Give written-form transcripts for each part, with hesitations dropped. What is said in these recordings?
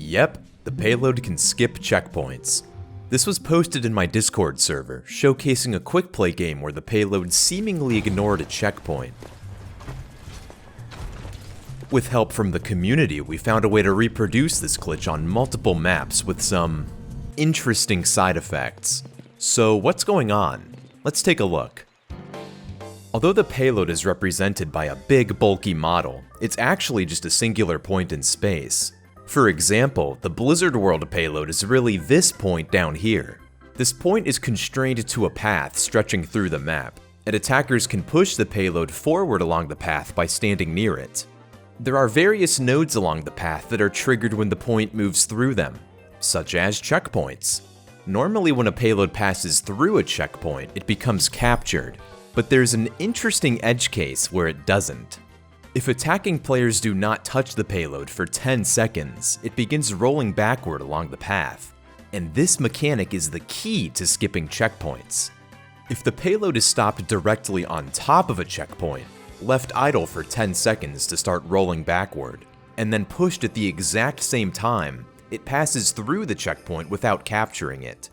Yep, the payload can skip checkpoints. This was posted in my Discord server, showcasing a quick play game where the payload seemingly ignored a checkpoint. With help from the community, we found a way to reproduce this glitch on multiple maps with some interesting side effects. So what's going on? Let's take a look. Although the payload is represented by a big bulky model, it's actually just a singular point in space. For example, the Blizzard World payload is really this point down here. This point is constrained to a path stretching through the map, and attackers can push the payload forward along the path by standing near it. There are various nodes along the path that are triggered when the point moves through them, such as checkpoints. Normally when a payload passes through a checkpoint, it becomes captured, but there's an interesting edge case where it doesn't. If attacking players do not touch the payload for 10 seconds, it begins rolling backward along the path, and this mechanic is the key to skipping checkpoints. If the payload is stopped directly on top of a checkpoint, left idle for 10 seconds to start rolling backward, and then pushed at the exact same time, it passes through the checkpoint without capturing it.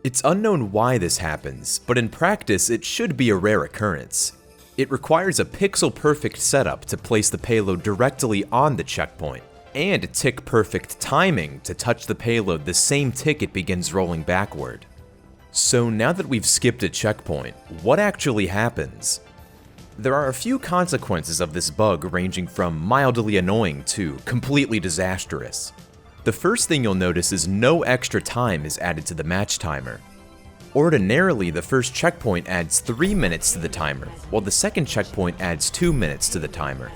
It's unknown why this happens, but in practice it should be a rare occurrence. It requires a pixel-perfect setup to place the payload directly on the checkpoint, and tick-perfect timing to touch the payload the same tick it begins rolling backward. So now that we've skipped a checkpoint, what actually happens? There are a few consequences of this bug ranging from mildly annoying to completely disastrous. The first thing you'll notice is no extra time is added to the match timer. Ordinarily, the first checkpoint adds 3 minutes to the timer, while the second checkpoint adds 2 minutes to the timer.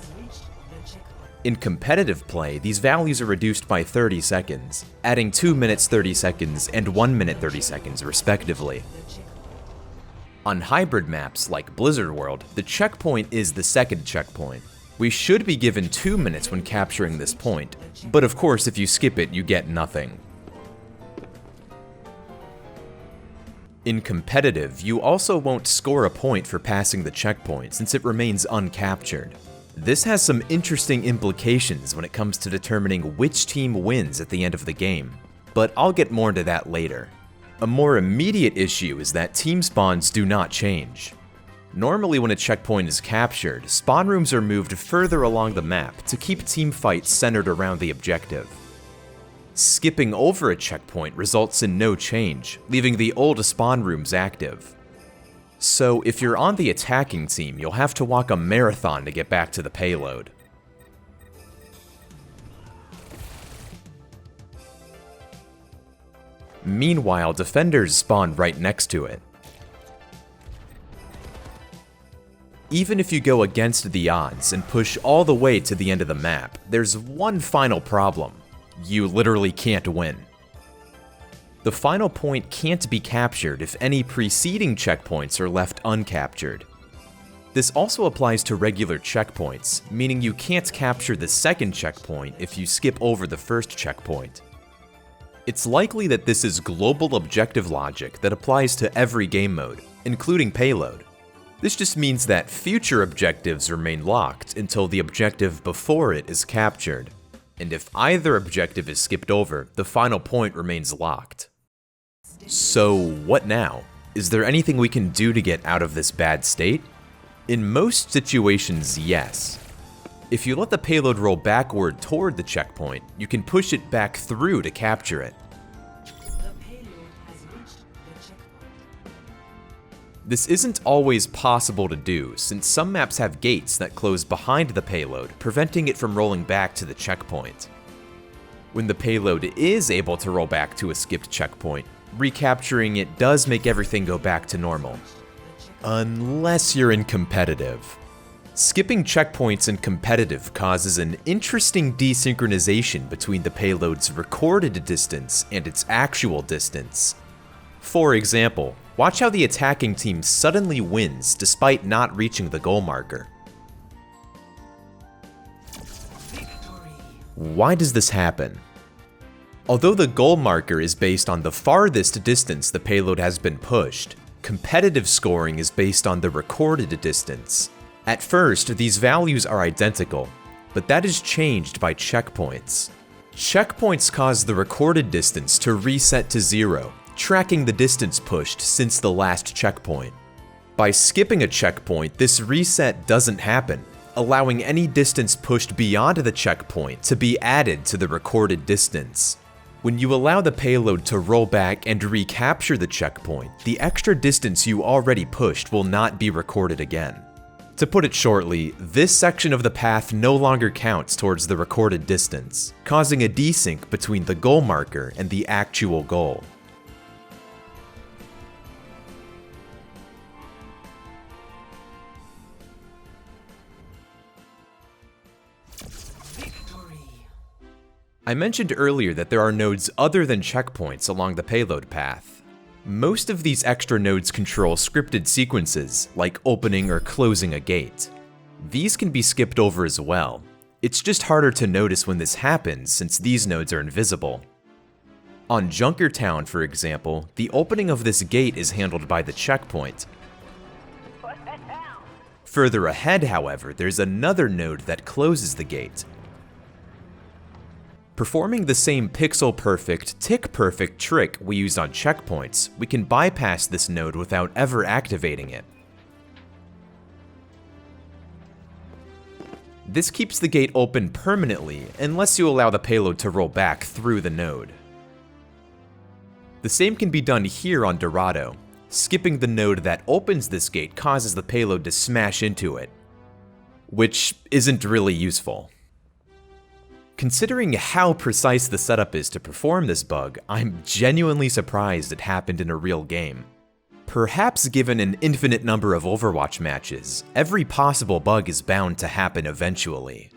In competitive play, these values are reduced by 30 seconds, adding 2 minutes 30 seconds and 1 minute 30 seconds respectively. On hybrid maps like Blizzard World, the checkpoint is the second checkpoint. We should be given 2 minutes when capturing this point, but of course if you skip it, you get nothing. In competitive, you also won't score a point for passing the checkpoint since it remains uncaptured. This has some interesting implications when it comes to determining which team wins at the end of the game, but I'll get more into that later. A more immediate issue is that team spawns do not change. Normally when a checkpoint is captured, spawn rooms are moved further along the map to keep team fights centered around the objective. Skipping over a checkpoint results in no change, leaving the old spawn rooms active. So if you're on the attacking team, you'll have to walk a marathon to get back to the payload. Meanwhile, defenders spawn right next to it. Even if you go against the odds and push all the way to the end of the map, there's one final problem. You literally can't win. The final point can't be captured if any preceding checkpoints are left uncaptured. This also applies to regular checkpoints, meaning you can't capture the second checkpoint if you skip over the first checkpoint. It's likely that this is global objective logic that applies to every game mode, including Payload. This just means that future objectives remain locked until the objective before it is captured. And if either objective is skipped over, the final point remains locked. So what now? Is there anything we can do to get out of this bad state? In most situations, yes. If you let the payload roll backward toward the checkpoint, you can push it back through to capture it. This isn't always possible to do, since some maps have gates that close behind the payload, preventing it from rolling back to the checkpoint. When the payload is able to roll back to a skipped checkpoint, recapturing it does make everything go back to normal. Unless you're in competitive. Skipping checkpoints in competitive causes an interesting desynchronization between the payload's recorded distance and its actual distance. For example, watch how the attacking team suddenly wins despite not reaching the goal marker. Why does this happen? Although the goal marker is based on the farthest distance the payload has been pushed, competitive scoring is based on the recorded distance. At first, these values are identical, but that is changed by checkpoints. Checkpoints cause the recorded distance to reset to 0, tracking the distance pushed since the last checkpoint. By skipping a checkpoint, this reset doesn't happen, allowing any distance pushed beyond the checkpoint to be added to the recorded distance. When you allow the payload to roll back and recapture the checkpoint, the extra distance you already pushed will not be recorded again. To put it shortly, this section of the path no longer counts towards the recorded distance, causing a desync between the goal marker and the actual goal. I mentioned earlier that there are nodes other than checkpoints along the payload path. Most of these extra nodes control scripted sequences, like opening or closing a gate. These can be skipped over as well. It's just harder to notice when this happens since these nodes are invisible. On Junkertown, for example, the opening of this gate is handled by the checkpoint. Further ahead, however, there's another node that closes the gate. Performing the same pixel-perfect, tick-perfect trick we use on checkpoints, we can bypass this node without ever activating it. This keeps the gate open permanently unless you allow the payload to roll back through the node. The same can be done here on Dorado. Skipping the node that opens this gate causes the payload to smash into it, which isn't really useful. Considering how precise the setup is to perform this bug, I'm genuinely surprised it happened in a real game. Perhaps given an infinite number of Overwatch matches, every possible bug is bound to happen eventually.